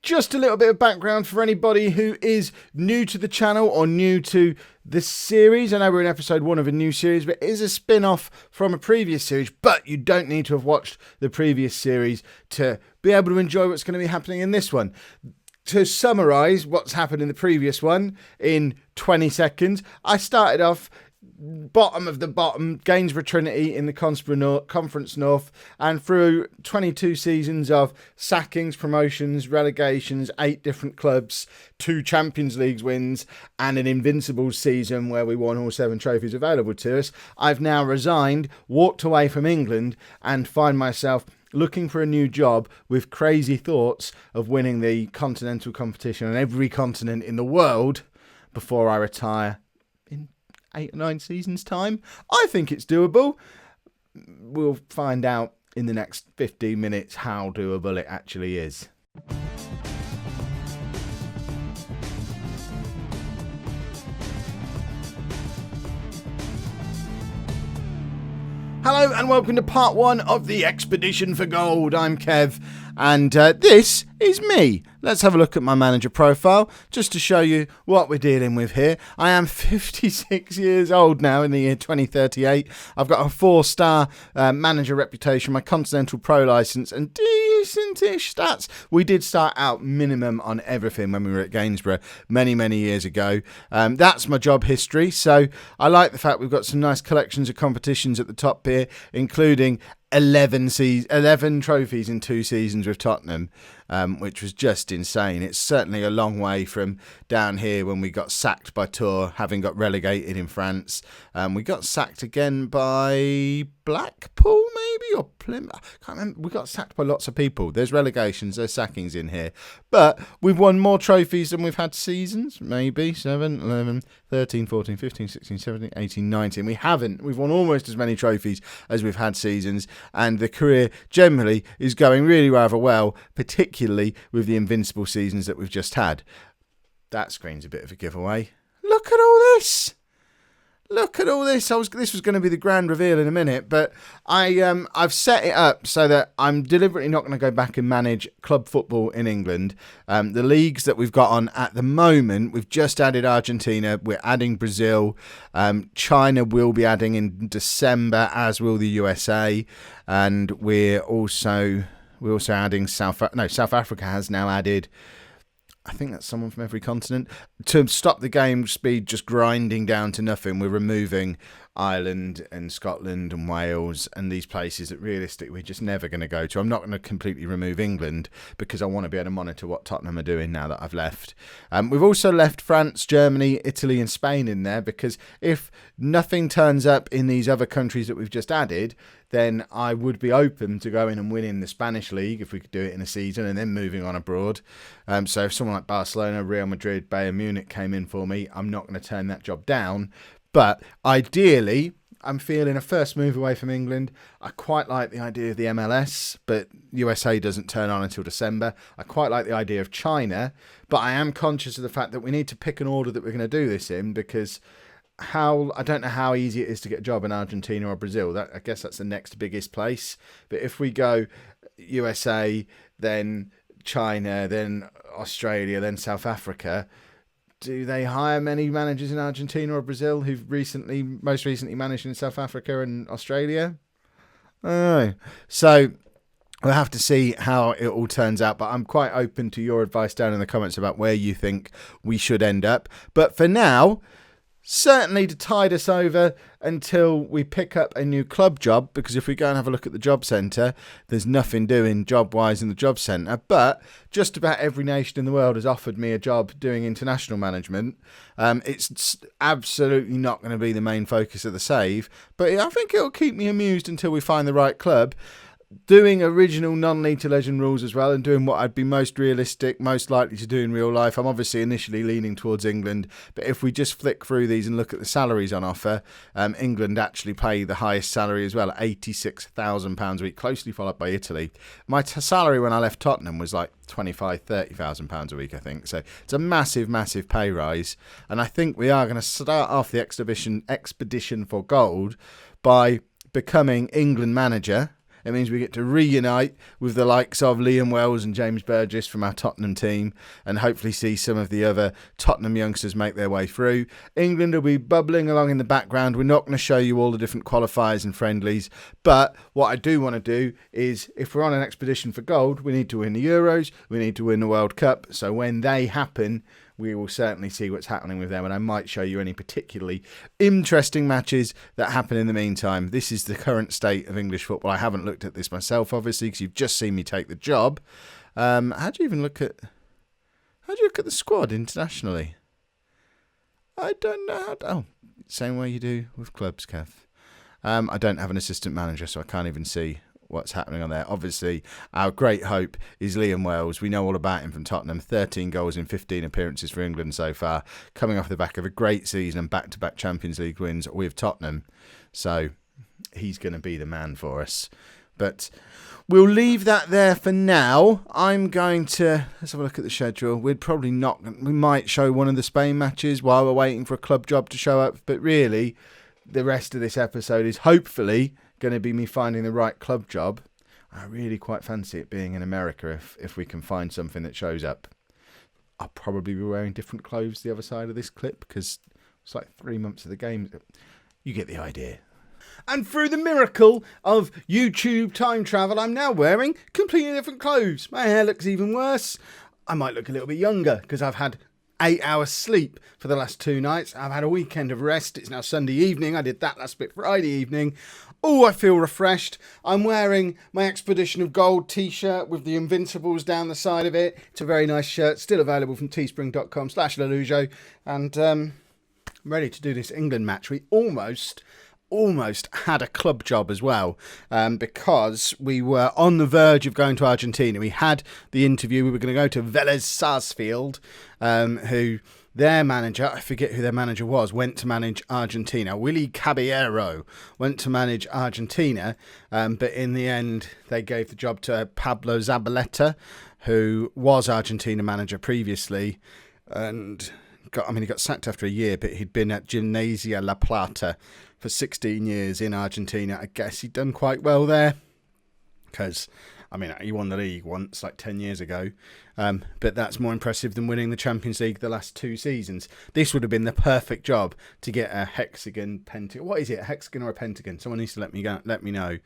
Just a little bit of background for anybody who is new to the channel or new to this series. I know we're in episode 1 of a new series, but it is a spin-off from a previous series, but you don't need to have watched the previous series to be able to enjoy what's going to be happening in this one. To summarise what's happened in the previous one in 20 seconds, I started off bottom of the bottom, Gainsborough Trinity in the Conference North, and through 22 seasons of sackings, promotions, relegations, 8 different clubs, 2 Champions League wins, and an invincible season where we won all 7 trophies available to us, I've now resigned, walked away from England, and find myself looking for a new job with crazy thoughts of winning the continental competition on every continent in the world before I retire in 8 or 9 seasons' time. I think it's doable. We'll find out in the next 15 minutes how doable it actually is. Hello and welcome to part 1 of the Expedition for Gold. I'm Kev and this is me. Let's have a look at my manager profile just to show you what we're dealing with here. I am 56 years old now in the year 2038. I've got a 4-star manager reputation, my Continental Pro licence and decent-ish stats. We did start out minimum on everything when we were at Gainsborough many years ago. That's my job history, so I like the fact we've got some nice collections of competitions at the top here, including 11 trophies in 2 seasons with Tottenham, which was just insane. It's certainly a long way from down here when we got sacked by Tours, having got relegated in France. We got sacked again by Blackpool, maybe, or Plymouth. I can't remember. We got sacked by lots of people. There's relegations, there's sackings in here. But we've won more trophies than we've had seasons, maybe 7, 11, 13, 14, 15, 16, 17, 18, 19. We haven't. We've won almost as many trophies as we've had seasons. And the career generally is going really rather well, particularly with the invincible seasons that we've just had. That screen's a bit of a giveaway. Look at all this. Look at all this. This was going to be the grand reveal in a minute, but I've set it up so that I'm deliberately not going to go back and manage club football in England. The leagues that we've got on at the moment, we've just added Argentina, we're adding Brazil, China will be adding in December, as will the USA, and we're also adding South Africa has now added, I think that's someone from every continent. To stop the game speed just grinding down to nothing, we're removing Ireland and Scotland and Wales and these places that realistically we're just never going to go to. I'm not going to completely remove England because I want to be able to monitor what Tottenham are doing now that I've left. We've also left France, Germany, Italy and Spain in there because if nothing turns up in these other countries that we've just added, then I would be open to going and winning the Spanish league if we could do it in a season and then moving on abroad. So if someone like Barcelona, Real Madrid, Bayern Munich came in for me, I'm not going to turn that job down. But ideally, I'm feeling a first move away from England. I quite like the idea of the MLS, but USA doesn't turn on until December. I quite like the idea of China, but I am conscious of the fact that we need to pick an order that we're going to do this in because I don't know how easy it is to get a job in Argentina or Brazil. I guess that's the next biggest place. But if we go USA, then China, then Australia, then South Africa, do they hire many managers in Argentina or Brazil who've most recently managed in South Africa and Australia? I don't know. So we'll have to see how it all turns out, but I'm quite open to your advice down in the comments about where you think we should end up. But for now, certainly to tide us over until we pick up a new club job, because if we go and have a look at the job centre, there's nothing doing job-wise in the job centre, but just about every nation in the world has offered me a job doing international management. It's absolutely not going to be the main focus of the save, but I think it'll keep me amused until we find the right club. Doing original non-League to Legend rules as well and doing what I'd be most realistic, most likely to do in real life. I'm obviously initially leaning towards England, but if we just flick through these and look at the salaries on offer, England actually pay the highest salary as well, £86,000 a week, closely followed by Italy. My salary when I left Tottenham was like £25,000-30,000 a week, I think. So it's a massive pay rise. And I think we are going to start off the expedition for gold by becoming England manager It means we get to reunite with the likes of Liam Wells and James Burgess from our Tottenham team, and hopefully see some of the other Tottenham youngsters make their way through. England will be bubbling along in the background. We're not going to show you all the different qualifiers and friendlies, but what I do want to do is, if we're on an expedition for gold, we need to win the Euros, we need to win the World Cup, so when they happen, we will certainly see what's happening with them, and I might show you any particularly interesting matches that happen in the meantime. This is the current state of English football. I haven't looked at this myself, obviously, because you've just seen me take the job. How do you look at the squad internationally? I don't know. Same way you do with clubs, Kev. I don't have an assistant manager, so I can't even see what's happening on there. Obviously, our great hope is Liam Wells. We know all about him from Tottenham. 13 goals in 15 appearances for England so far, coming off the back of a great season and back-to-back Champions League wins with Tottenham. So he's going to be the man for us. But we'll leave that there for now. I'm going to... Let's have a look at the schedule. We might show one of the Spain matches while we're waiting for a club job to show up. But really, the rest of this episode is hopefully going to be me finding the right club job. I really quite fancy it being in America if we can find something that shows up. I'll probably be wearing different clothes the other side of this clip because it's like 3 months of the game. You get the idea. And through the miracle of YouTube time travel, I'm now wearing completely different clothes. My hair looks even worse. I might look a little bit younger because I've had 8 hours sleep for the last 2 nights. I've had a weekend of rest. It's now Sunday evening. I did that last bit Friday evening. Oh, I feel refreshed. I'm wearing my Expedition of Gold t-shirt with the Invincibles down the side of it. It's a very nice shirt, still available from teespring.com/Lollujo. And I'm ready to do this England match. We almost had a club job as well, because we were on the verge of going to Argentina. We had the interview. We were going to go to Vélez Sarsfield, who... Their manager, I forget who their manager was, went to manage Argentina. Willy Caballero went to manage Argentina, but in the end, they gave the job to Pablo Zabaleta, who was Argentina manager previously, and he got sacked after a year, but he'd been at Gimnasia La Plata for 16 years in Argentina. I guess he'd done quite well there, because... he won the league once, like 10 years ago, but that's more impressive than winning the Champions League the last 2 seasons. This would have been the perfect job to get a hexagon, pentagon. What is it, a hexagon or a pentagon? Someone needs to let me know.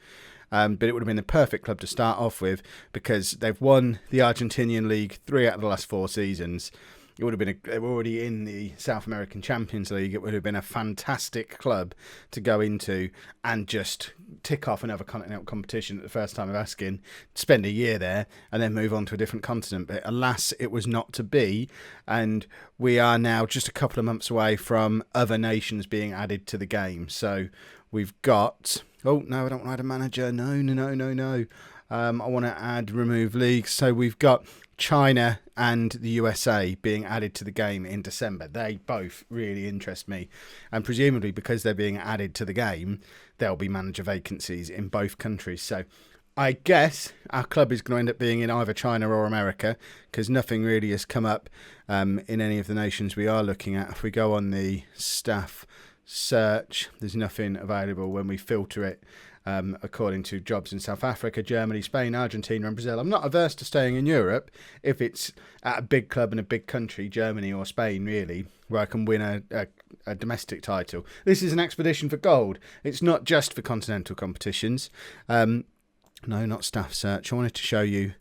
But it would have been the perfect club to start off with because they've won the Argentinian League 3 out of the last 4 seasons. It would have been they were already in the South American Champions League. It would have been a fantastic club to go into and just tick off another continental competition at the first time of asking, spend a year there and then move on to a different continent. But alas, it was not to be. And we are now just a couple of months away from other nations being added to the game. So we've got... Oh, no, I don't want to add a manager. No. I want to remove leagues. So we've got China and the USA being added to the game in December. They both really interest me. And presumably because they're being added to the game, there'll be manager vacancies in both countries. So I guess our club is going to end up being in either China or America because nothing really has come up in any of the nations we are looking at. If we go on the staff search, there's nothing available when we filter it. According to jobs in South Africa, Germany, Spain, Argentina and Brazil. I'm not averse to staying in Europe if it's at a big club in a big country, Germany or Spain really, where I can win a domestic title. This is an expedition for gold. It's not just for continental competitions. No, not staff search. I wanted to show you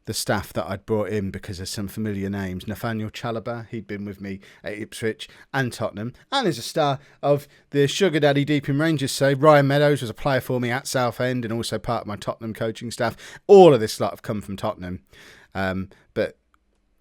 the staff that I'd brought in because of some familiar names. Nathaniel Chalobah, he'd been with me at Ipswich and Tottenham, and is a star of the Sugar Daddy Deep in Rangers side. Ryan Meadows was a player for me at Southend and also part of my Tottenham coaching staff. All of this lot have come from Tottenham. But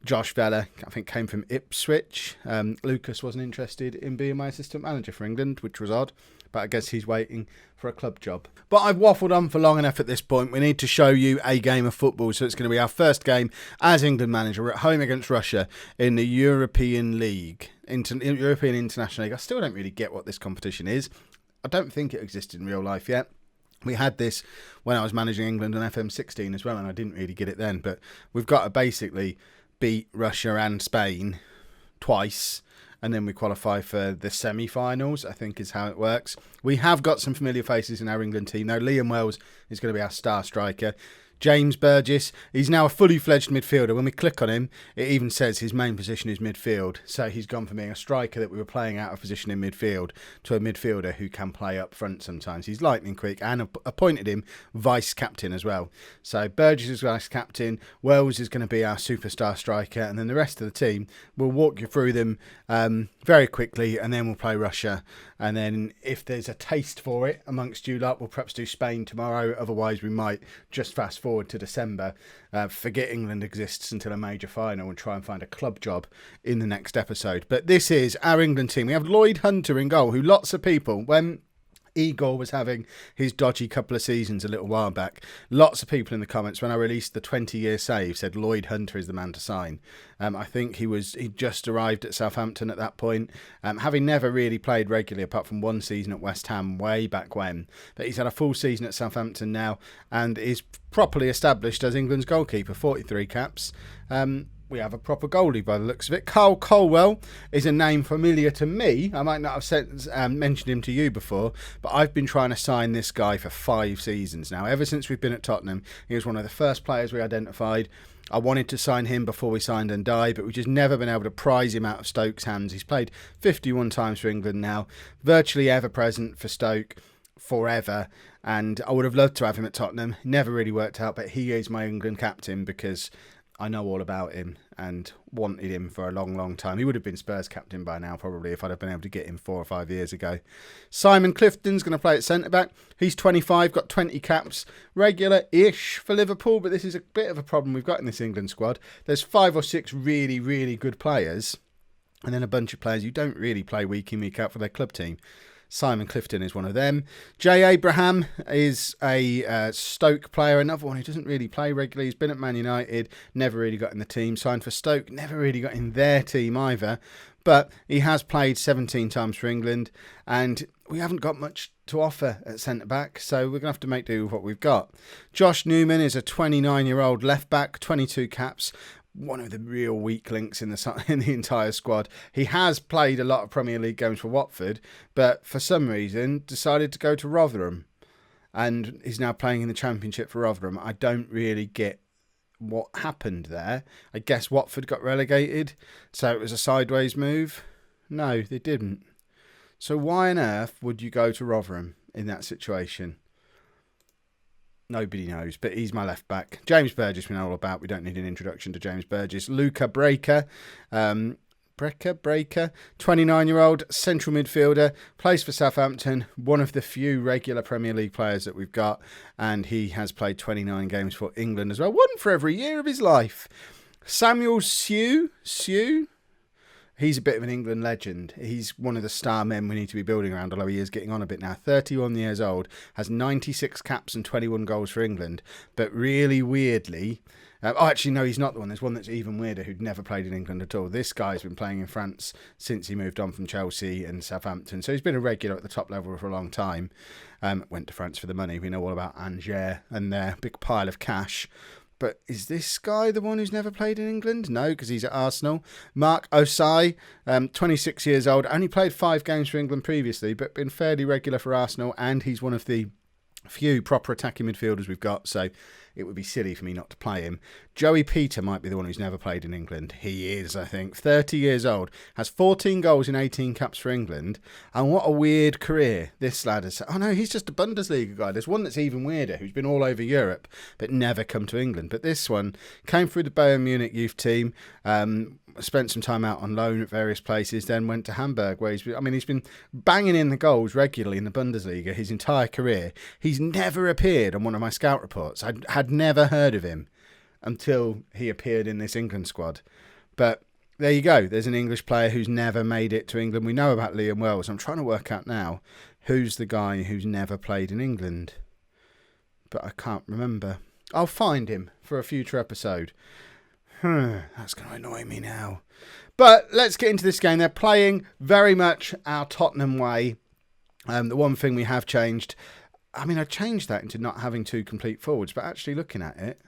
Josh Vella, I think, came from Ipswich. Lucas wasn't interested in being my assistant manager for England, which was odd. But I guess he's waiting for a club job. But I've waffled on for long enough at this point. We need to show you a game of football. So it's going to be our first game as England manager. We're at home against Russia in the European League, European International League. I still don't really get what this competition is. I don't think it existed in real life yet. We had this when I was managing England on FM17 as well, and I didn't really get it then. But we've got to basically beat Russia and Spain twice and then we qualify for the semi-finals, I think is how it works. We have got some familiar faces in our England team, though. Liam Wells is going to be our star striker. James Burgess, he's now a fully fledged midfielder. When we click on him, it even says his main position is midfield. So he's gone from being a striker that we were playing out of position in midfield to a midfielder who can play up front sometimes. He's lightning quick, and appointed him vice captain as well. So Burgess is vice captain, Wells is going to be our superstar striker, and then the rest of the team, we'll walk you through them very quickly, and then we'll play Russia. And then if there's a taste for it amongst you lot, we'll perhaps do Spain tomorrow. Otherwise, we might just fast forward to December, forget England exists until a major final, and try and find a club job in the next episode. But this is our England team. We have Lloyd Hunter in goal, who lots of people, when Igor was having his dodgy couple of seasons a little while back, lots of people in the comments when I released the 20-year save said Lloyd Hunter is the man to sign. I think he just arrived at Southampton at that point, having never really played regularly apart from one season at West Ham way back when. But he's had a full season at Southampton now and is properly established as England's goalkeeper, 43 caps. We have a proper goalie by the looks of it. Carl Colwell is a name familiar to me. I might not have mentioned him to you before, but I've been trying to sign this guy for 5 seasons now. Ever since we've been at Tottenham, he was one of the first players we identified. I wanted to sign him before we signed Ndiaye, but we've just never been able to prise him out of Stoke's hands. He's played 51 times for England now, virtually ever present for Stoke forever, and I would have loved to have him at Tottenham. Never really worked out, but he is my England captain because I know all about him and wanted him for a long, long time. He would have been Spurs captain by now, probably, if I'd have been able to get him 4 or 5 years ago. Simon Clifton's going to play at centre-back. He's 25, got 20 caps. Regular-ish for Liverpool, but this is a bit of a problem we've got in this England squad. There's 5 or 6 really, really good players, and then a bunch of players who don't really play week in, week out for their club team. Simon Clifton is one of them. Jay Abraham is a Stoke player, another one who doesn't really play regularly. He's been at Man United, never really got in the team. Signed for Stoke, never really got in their team either. But he has played 17 times for England, and we haven't got much to offer at centre-back, so we're going to have to make do with what we've got. Josh Newman is a 29-year-old left-back, 22 caps. One of the real weak links in the entire squad. He has played a lot of Premier League games for Watford, but for some reason decided to go to Rotherham and is now playing in the Championship for Rotherham. I don't really get what happened there. I guess Watford got relegated, so it was a sideways move. No, they didn't. So why on earth would you go to Rotherham in that situation? Nobody knows, but he's my left back. James Burgess we know all about. We don't need an introduction to James Burgess. Luca Breaker, 29-year-old central midfielder, plays for Southampton, one of the few regular Premier League players that we've got, and he has played 29 games for England as well, one for every year of his life. Samuel Sew, he's a bit of an England legend. He's one of the star men we need to be building around, although he is getting on a bit now. 31 years old, has 96 caps and 21 goals for England. But really weirdly, actually, no, he's not the one. There's one that's even weirder who'd never played in England at all. This guy's been playing in France since he moved on from Chelsea and Southampton. So he's been a regular at the top level for a long time. Went to France for the money. We know all about Angers and their big pile of cash. But is this guy the one who's never played in England? No, because he's at Arsenal. Mark Osai, 26 years old, only played 5 games for England previously, but been fairly regular for Arsenal, and he's one of the few proper attacking midfielders we've got, so it would be silly for me not to play him. Joey Peter might be the one who's never played in England. He is, I think. 30 years old, has 14 goals in 18 caps for England, and what a weird career this lad has. Oh no, he's just a Bundesliga guy. There's one that's even weirder, who's been all over Europe, but never come to England. But this one came through the Bayern Munich youth team, spent some time out on loan at various places, then went to Hamburg, where he's been banging in the goals regularly in the Bundesliga his entire career. He's never appeared on one of my scout reports. I had never heard of him until he appeared in this England squad. But there you go. There's an English player who's never made it to England. We know about Liam Wells. I'm trying to work out now who's the guy who's never played in England. But I can't remember. I'll find him for a future episode. That's going to annoy me now. But let's get into this game. They're playing very much our Tottenham way. The one thing we have changed, I changed that into not having 2 complete forwards, but actually looking at it,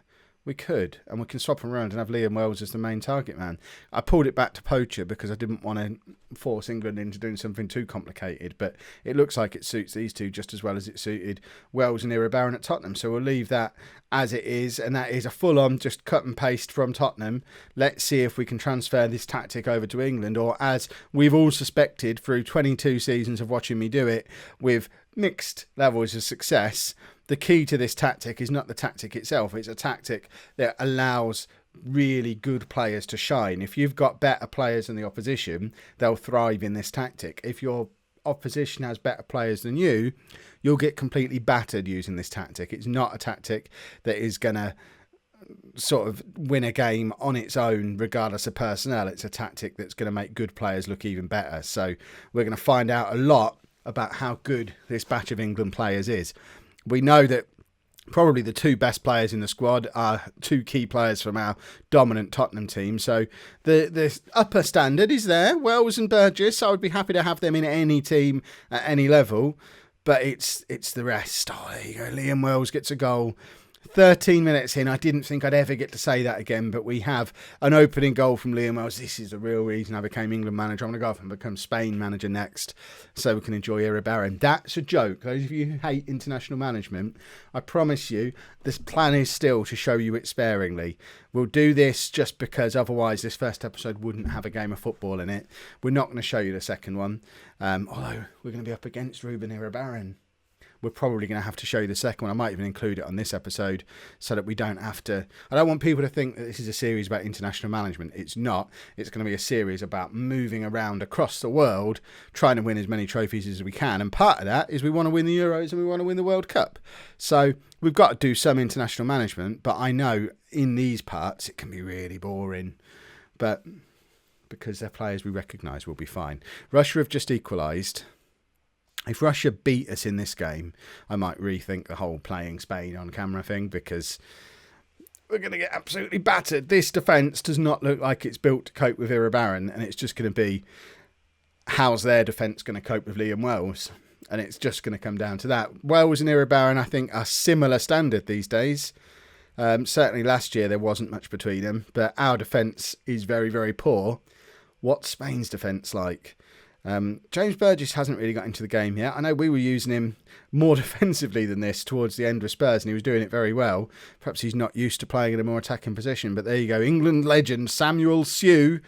We could, and we can swap them around and have Liam Wells as the main target man. I pulled it back to poacher because I didn't want to force England into doing something too complicated, but it looks like it suits these two just as well as it suited Wells and Iribarren at Tottenham. So we'll leave that as it is, and that is a full-on just cut and paste from Tottenham. Let's see if we can transfer this tactic over to England, or as we've all suspected through 22 seasons of watching me do it with mixed levels of success, the key to this tactic is not the tactic itself. It's a tactic that allows really good players to shine. If you've got better players than the opposition, they'll thrive in this tactic. If your opposition has better players than you, you'll get completely battered using this tactic. It's not a tactic that is going to sort of win a game on its own regardless of personnel. It's a tactic that's going to make good players look even better. So we're going to find out a lot about how good this batch of England players is. We know that probably the two best players in the squad are two key players from our dominant Tottenham team. So the upper standard is there. Wells and Burgess, I would be happy to have them in any team at any level. But it's the rest. Oh, there you go. Liam Wells gets a goal. 13 minutes in, I didn't think I'd ever get to say that again, but we have an opening goal from Liam Wells. This is the real reason I became England manager. I'm going to go off and become Spain manager next so we can enjoy Iribarren. That's a joke. Those of you who hate international management, I promise you, this plan is still to show you it sparingly. We'll do this just because otherwise this first episode wouldn't have a game of football in it. We're not going to show you the second one, although we're going to be up against Ruben Iribarren. We're probably going to have to show you the second one. I might even include it on this episode so that we don't have to... I don't want people to think that this is a series about international management. It's not. It's going to be a series about moving around across the world, trying to win as many trophies as we can. And part of that is we want to win the Euros and we want to win the World Cup. So we've got to do some international management. But I know in these parts it can be really boring. But because they're players we recognise, we'll be fine. Russia have just equalised. If Russia beat us in this game, I might rethink the whole playing Spain on camera thing, because we're going to get absolutely battered. This defence does not look like it's built to cope with Iribarren, and it's just going to be how's their defence going to cope with Liam Wells? And it's just going to come down to that. Wells and Iribarren, I think, are similar standard these days. Certainly last year there wasn't much between them, but our defence is very, very poor. What's Spain's defence like? James Burgess hasn't really got into the game yet. I know we were using him more defensively than this towards the end with Spurs, and he was doing it very well. Perhaps he's not used to playing in a more attacking position, but there you go. England legend Samuel Sew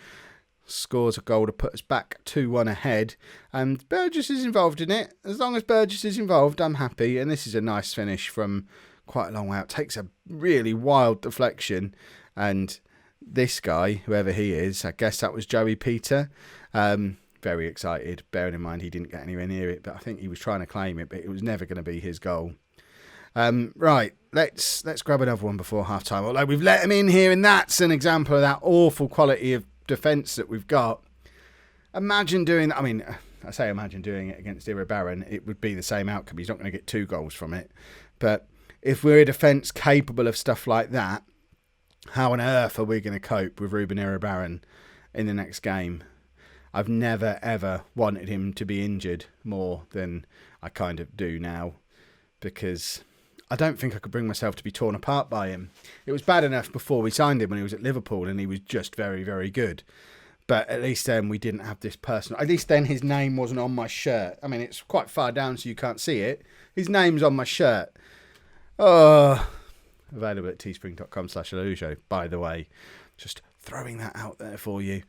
scores a goal to put us back 2-1 ahead, and Burgess is involved in it. As long as Burgess is involved, I'm happy, and this is a nice finish from quite a long way out. Takes a really wild deflection, and this guy, whoever he is, I guess that was Joey Peter, very excited, bearing in mind he didn't get anywhere near it, but I think he was trying to claim it, but it was never going to be his goal. Right, let's grab another one before half time, although we've let him in here, and that's an example of that awful quality of defence that we've got. Imagine doing that. I mean, I say imagine doing it against Iribarren, it would be the same outcome. He's not going to get 2 goals from it, but if we're a defence capable of stuff like that, how on earth are we going to cope with Ruben Iribarren in the next game? I've never, ever wanted him to be injured more than I kind of do now, because I don't think I could bring myself to be torn apart by him. It was bad enough before we signed him when he was at Liverpool, and he was just very, very good. But at least then we didn't have this personal... At least then his name wasn't on my shirt. I mean, it's quite far down so you can't see it. His name's on my shirt. Oh, available at teespring.com/Lollujo, by the way. Just throwing that out there for you.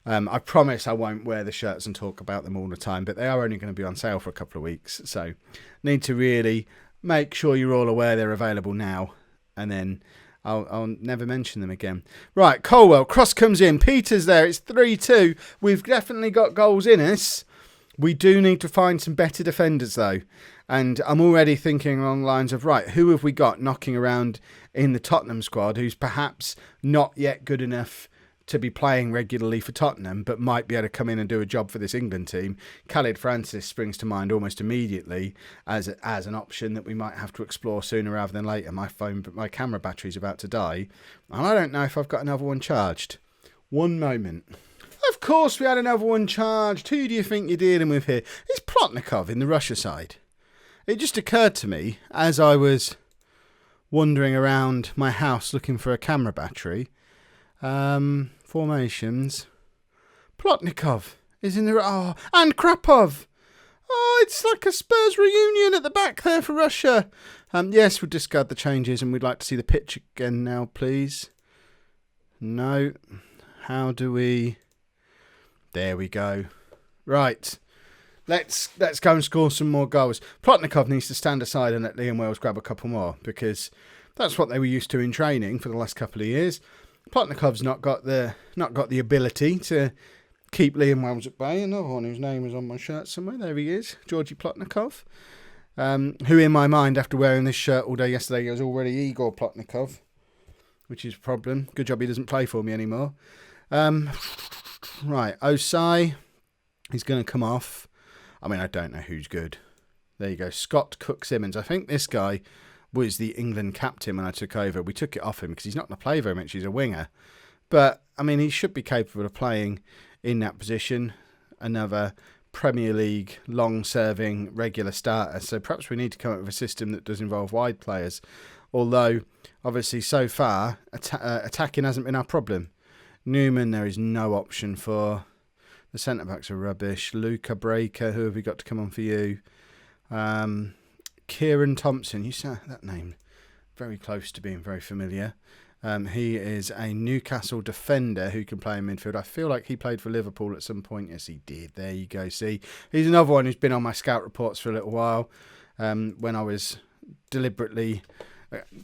I promise I won't wear the shirts and talk about them all the time, but they are only going to be on sale for a couple of weeks, so need to really make sure you're all aware they're available now, and then I'll never mention them again. Right, Colwell, cross comes in, Peter's there, it's 3-2. We've definitely got goals in us. We do need to find some better defenders, though. And I'm already thinking along the lines of, right, who have we got knocking around in the Tottenham squad who's perhaps not yet good enough to be playing regularly for Tottenham, but might be able to come in and do a job for this England team? Khalid Francis springs to mind almost immediately as an option that we might have to explore sooner rather than later. My camera battery's about to die, and I don't know if I've got another one charged. One moment. Of course we had another one charged. Who do you think you're dealing with here? It's Plotnikov in the Russia side. It just occurred to me as I was wandering around my house looking for a camera battery. Formations. Plotnikov is in the... Oh, and Krapov. Oh, it's like a Spurs reunion at the back there for Russia. Yes, we'll discard the changes and we'd like to see the pitch again now, please. No. How do we... There we go. Right. Let's go and score some more goals. Plotnikov needs to stand aside and let Liam Wells grab a couple more, because that's what they were used to in training for the last couple of years. Plotnikov's not got the ability to keep Liam Wells at bay. Another one whose name is on my shirt somewhere. There he is, Georgi Plotnikov, who in my mind, after wearing this shirt all day yesterday, was already Igor Plotnikov, which is a problem. Good job he doesn't play for me anymore. Right, Osai, he's going to come off. I mean, I don't know who's good. There you go, Scott Cook-Simmons. I think this guy was the England captain when I took over. We took it off him because he's not going to play very much. He's a winger. But, I mean, he should be capable of playing in that position. Another Premier League long-serving regular starter. So perhaps we need to come up with a system that does involve wide players. Although, obviously, so far, attacking hasn't been our problem. Newman, there is no option for. The centre-backs are rubbish. Luca Breaker, who have we got to come on for you? Kieran Thompson, you say that name very close to being very familiar. He is a Newcastle defender who can play in midfield. I feel like he played for Liverpool at some point. Yes, he did. There you go. See, he's another one who's been on my scout reports for a little while. When I was deliberately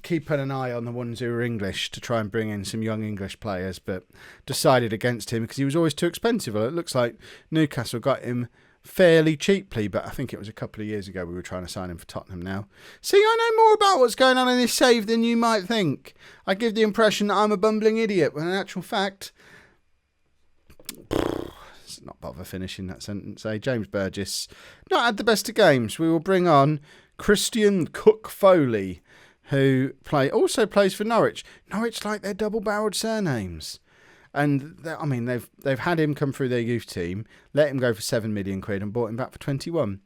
keeping an eye on the ones who were English to try and bring in some young English players, but decided against him because he was always too expensive. It looks like Newcastle got him fairly cheaply, but I think it was a couple of years ago we were trying to sign him for Tottenham now. See, I know more about what's going on in this save than you might think. I give the impression that I'm a bumbling idiot, when in actual fact... Let's not bother finishing that sentence, eh? James Burgess not had the best of games. We will bring on Christian Cook-Foley, who also plays for Norwich. Norwich like their double-barrelled surnames. And, I mean, they've had him come through their youth team, let him go for £7 million and bought him back for 21.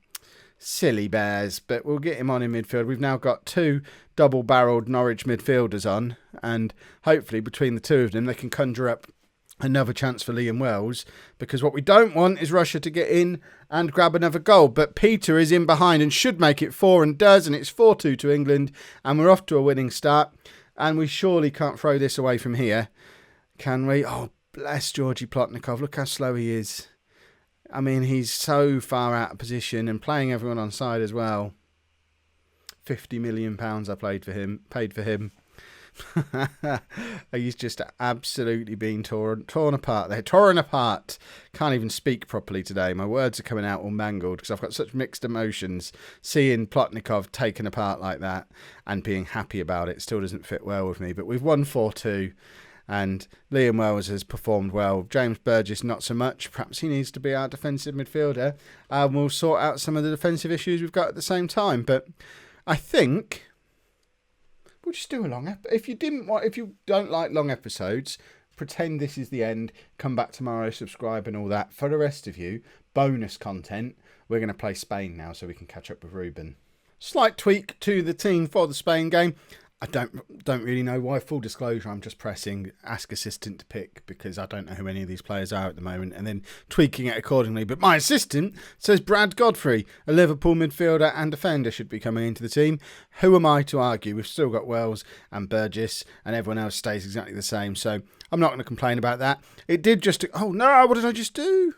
Silly bears, but we'll get him on in midfield. We've now got two double-barrelled Norwich midfielders on, and hopefully between the two of them they can conjure up another chance for Liam Wells, because what we don't want is Russia to get in and grab another goal. But Peter is in behind and should make it 4 and does, and it's 4-2 to England, and we're off to a winning start, and we surely can't throw this away from here. Can we? Oh, bless Georgi Plotnikov. Look how slow he is. I mean, he's so far out of position and playing everyone on side as well. £50 million I paid for him. He's just absolutely being torn apart. They're torn apart. Can't even speak properly today. My words are coming out all mangled because I've got such mixed emotions. Seeing Plotnikov taken apart like that and being happy about it still doesn't fit well with me. But we've won 4-2. And Liam Wells has performed well. James Burgess, not so much. Perhaps he needs to be our defensive midfielder. We'll sort out some of the defensive issues we've got at the same time. But I think we'll just do a long episode. If you don't like long episodes, pretend this is the end. Come back tomorrow, subscribe and all that. For the rest of you, bonus content. We're going to play Spain now, so we can catch up with Ruben. Slight tweak to the team for the Spain game. I don't really know why. Full disclosure, I'm just pressing ask assistant to pick because I don't know who any of these players are at the moment, and then tweaking it accordingly. But my assistant says Brad Godfrey, a Liverpool midfielder and defender, should be coming into the team. Who am I to argue? We've still got Wells and Burgess, and everyone else stays exactly the same. So I'm not going to complain about that. It did just... Oh no, what did I just do?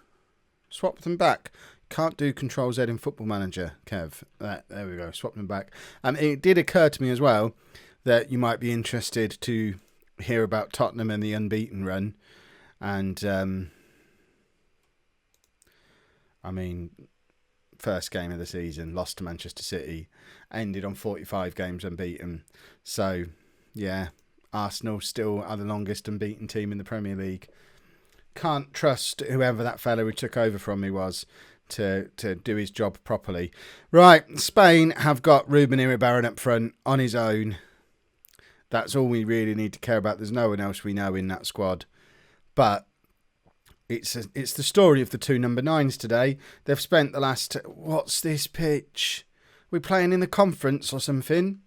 Swap them back. Can't do Control Z in Football Manager, Kev. There we go, swap them back. It did occur to me as well that you might be interested to hear about Tottenham and the unbeaten run. And, I mean, first game of the season, lost to Manchester City, ended on 45 games unbeaten. So, yeah, Arsenal still are the longest unbeaten team in the Premier League. Can't trust whoever that fellow who took over from me was to do his job properly. Right, Spain have got Ruben Iribarren up front on his own. That's all we really need to care about. There's no one else we know in that squad. But it's the story of the two number 9s today. They've spent the last... What's this pitch? We're playing in the conference or something?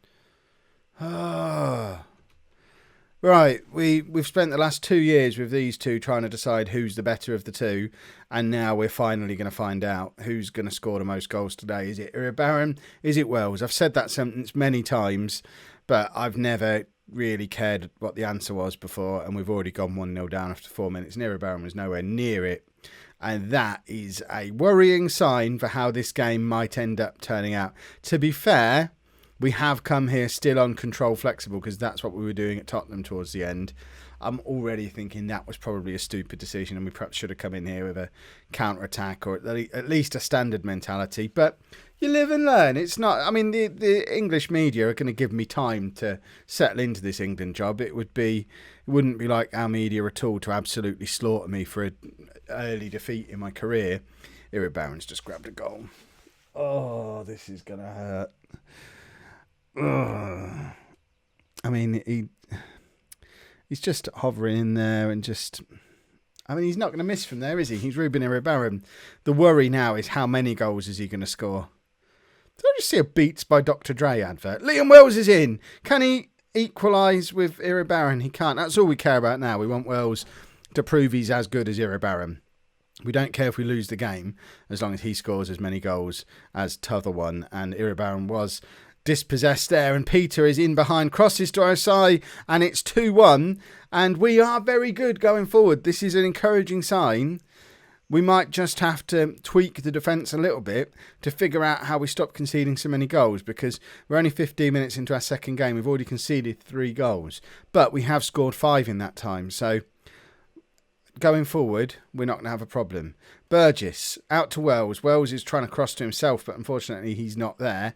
Right, we've spent the last 2 years with these two trying to decide who's the better of the two, and now we're finally going to find out who's going to score the most goals today. Is it Irebaran? Is it Wells? I've said that sentence many times, but I've never really cared what the answer was before, and we've already gone 1-0 down after 4 minutes, and Irebaran was nowhere near it. And that is a worrying sign for how this game might end up turning out. To be fair, we have come here still on control flexible because that's what we were doing at Tottenham towards the end. I'm already thinking that was probably a stupid decision and we perhaps should have come in here with a counter-attack or at least a standard mentality. But you live and learn. It's not... I mean, the English media are going to give me time to settle into this England job. It wouldn't be like our media at all to absolutely slaughter me for an early defeat in my career. Irebaran's just grabbed a goal. Oh, this is going to hurt. Ugh. I mean, he's just hovering in there and just... I mean, he's not going to miss from there, is he? He's Ruben Irebaran. The worry now is how many goals is he going to score? Did I just see a Beats by Dr. Dre advert? Liam Wells is in. Can he equalise with Irebaran? He can't. That's all we care about now. We want Wells to prove he's as good as Irebaran. We don't care if we lose the game as long as he scores as many goals as t'other one. And Irebaran was dispossessed there, and Peter is in behind, crosses to Osai, and it's 2-1, and we are very good going forward. This is an encouraging sign. We might just have to tweak the defence a little bit to figure out how we stop conceding so many goals, because we're only 15 minutes into our second game. We've already conceded 3 goals, but we have scored 5 in that time, so going forward, we're not going to have a problem. Burgess, out to Wells. Wells is trying to cross to himself, but unfortunately he's not there.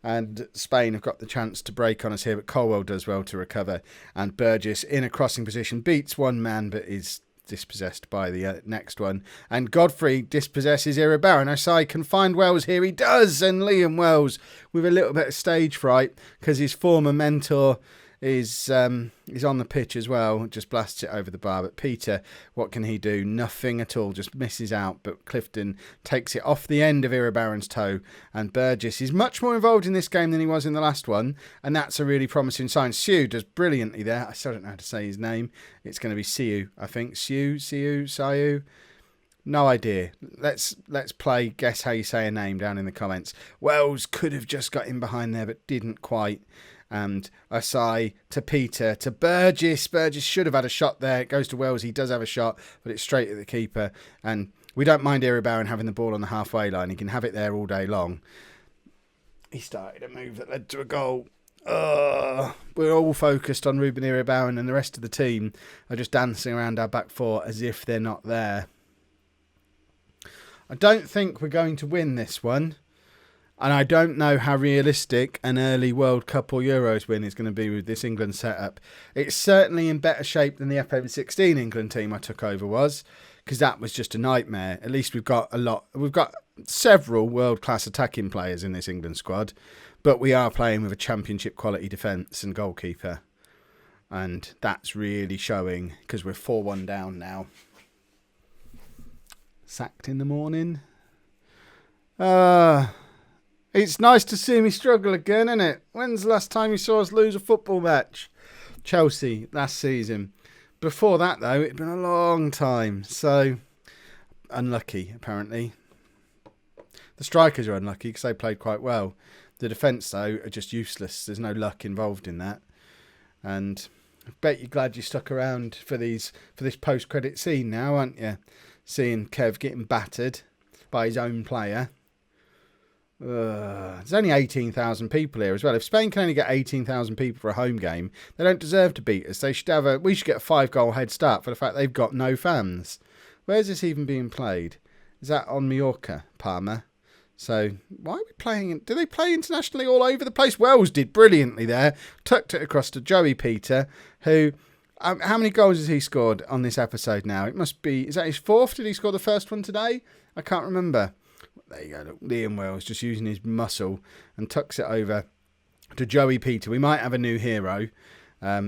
And Spain have got the chance to break on us here, but Colwell does well to recover. And Burgess in a crossing position beats one man, but is dispossessed by the next one. And Godfrey dispossesses Irebaran. Osai can find Wells here. He does. And Liam Wells with a little bit of stage fright because his former mentor is on the pitch as well. Just blasts it over the bar. But Peter, what can he do? Nothing at all. Just misses out. But Clifton takes it off the end of Irebaran's toe. And Burgess is much more involved in this game than he was in the last one. And that's a really promising sign. Siu does brilliantly there. I still don't know how to say his name. It's going to be Siu, I think. Siu. No idea. Let's play guess how you say a name down in the comments. Wells could have just got in behind there, but didn't quite. And Osai to Peter to Burgess. Burgess should have had a shot there. It goes to Wells. He does have a shot, but it's straight at the keeper. And we don't mind Irebaran having the ball on the halfway line. He can have it there all day long. He started a move that led to a goal. We're all focused on Ruben Irebaran, and the rest of the team are just dancing around our back four as if they're not there. I don't think we're going to win this one. And I don't know how realistic an early World Cup or Euros win is going to be with this England setup. It's certainly in better shape than the FM16 England team I took over was, because that was just a nightmare. At least we've got several world-class attacking players in this England squad, but we are playing with a championship quality defence and goalkeeper. And that's really showing, because we're 4-1 down now. Sacked in the morning. It's nice to see me struggle again, isn't it? When's the last time you saw us lose a football match? Chelsea, last season. Before that, though, it'd been a long time. So, unlucky, apparently. The strikers are unlucky because they played quite well. The defence, though, are just useless. There's no luck involved in that. And I bet you're glad you stuck around for this post-credit scene now, aren't you? Seeing Kev getting battered by his own player. There's only 18,000 people here as well. If Spain can only get 18,000 people for a home game, they don't deserve to beat us. We should get a 5-goal head start for the fact they've got no fans. Where's this even being played? Is that on Mallorca, Palma? So why are we playing? Do they play internationally all over the place? Wells did brilliantly there. Tucked it across to Joey Peter, who... how many goals has he scored on this episode now? It must be... Is that his 4th? Did he score the first one today? I can't remember. There you go. Look, Liam Wells just using his muscle and tucks it over to Joey Peter. We might have a new hero.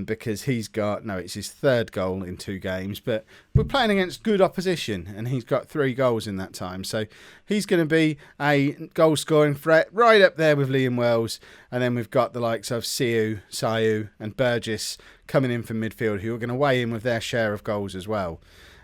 because he's got, no, it's his third goal in 2 games, but we're playing against good opposition and he's got 3 goals in that time. So he's going to be a goal scoring threat right up there with Liam Wells. And then we've got the likes of Sayu and Burgess coming in from midfield, who are going to weigh in with their share of goals as well.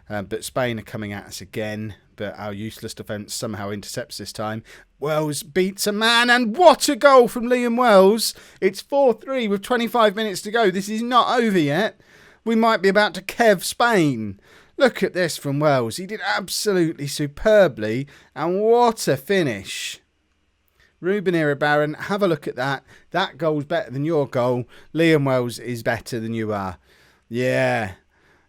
But Spain are coming at us again, but our useless defence somehow intercepts this time. Wells beats a man, and what a goal from Liam Wells. It's 4-3 with 25 minutes to go. This is not over yet. We might be about to Kev Spain. Look at this from Wells. He did absolutely superbly, and what a finish. Ruben Iribarren, have a look at that. That goal's better than your goal. Liam Wells is better than you are. Yeah.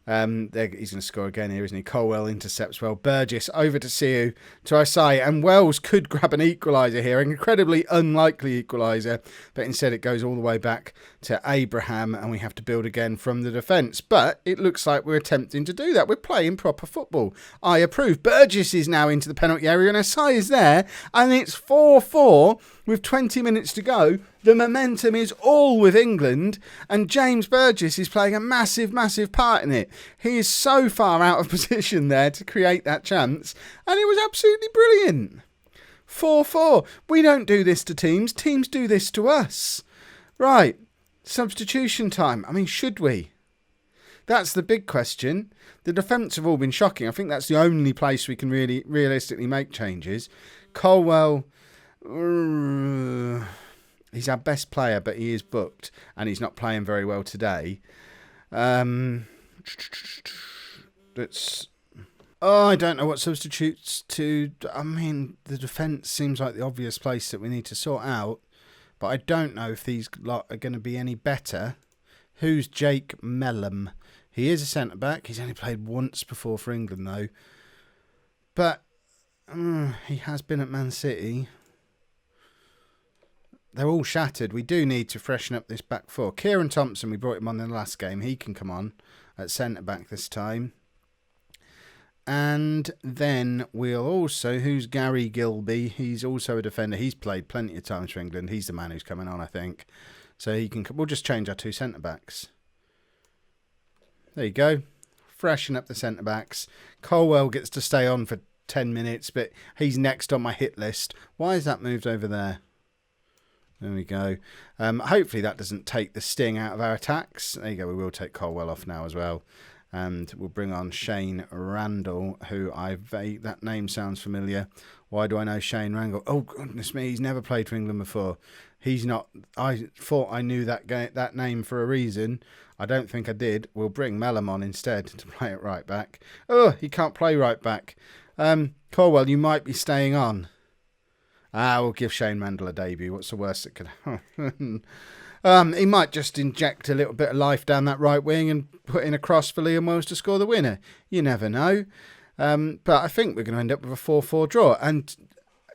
He's going to score again here, isn't he? Colwell intercepts well. Burgess over to Siu, to Isai, and Wells could grab an equaliser here, an incredibly unlikely equaliser, but instead it goes all the way back to Abraham, and we have to build again from the defence. But it looks like we're attempting to do that. We're playing proper football. I approve. Burgess is now into the penalty area, and Isai is there, and it's 4-4 with 20 minutes to go. The momentum is all with England, and James Burgess is playing a massive, massive part in it. He is so far out of position there to create that chance, and it was absolutely brilliant. 4-4. We don't do this to teams. Teams do this to us. Right. Substitution time. I mean, should we? That's the big question. The defence have all been shocking. I think that's the only place we can really realistically make changes. Colwell... he's our best player, but he is booked, and he's not playing very well today. I don't know what substitutes to... I mean, the defence seems like the obvious place that we need to sort out, but I don't know if these lot are going to be any better. Who's Jake Mellum? He is a centre-back. He's only played once before for England, though. But he has been at Man City. They're all shattered. We do need to freshen up this back four. Kieran Thompson, we brought him on in the last game. He can come on at centre-back this time. And then we'll also... Who's Gary Gilby? He's also a defender. He's played plenty of times for England. He's the man who's coming on, I think. So he can... We'll just change our 2 centre-backs. There you go. Freshen up the centre-backs. Colwell gets to stay on for 10 minutes, but he's next on my hit list. Why is that moved over there? There we go. Hopefully that doesn't take the sting out of our attacks. There you go. We will take Colwell off now as well. And we'll bring on Shane Randall, who that name sounds familiar. Why do I know Shane Randall? Oh, goodness me. He's never played for England before. He's not... I thought I knew that name for a reason. I don't think I did. We'll bring Mellum on instead to play it right back. Oh, he can't play right back. Colwell, you might be staying on. We'll give Shane Randall a debut. What's the worst that could happen? He might just inject a little bit of life down that right wing and put in a cross for Liam Wells to score the winner. You never know. But I think we're going to end up with a 4-4 draw. And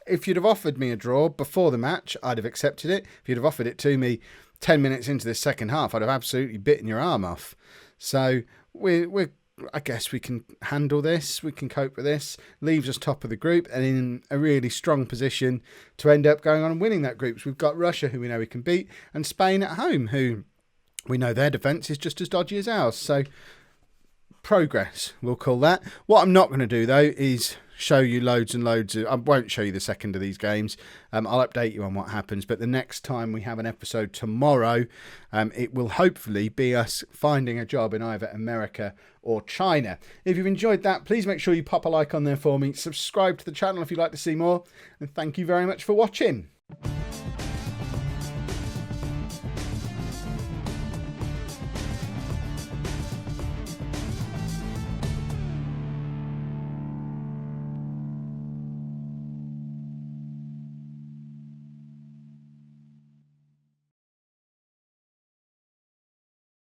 if you'd have offered me a draw before the match, I'd have accepted it. If you'd have offered it to me 10 minutes into this second half, I'd have absolutely bitten your arm off. So I guess we can handle this. We can cope with this. Leaves us top of the group and in a really strong position to end up going on and winning that group. So we've got Russia, who we know we can beat, and Spain at home, who we know their defence is just as dodgy as ours. So progress, we'll call that. What I'm not going to do, though, is show you loads and loads of... I won't show you the second of these games. I'll update you on what happens. But the next time we have an episode tomorrow, it will hopefully be us finding a job in either America or China. If you've enjoyed that, please make sure you pop a like on there for me. Subscribe to the channel if you'd like to see more. And thank you very much for watching.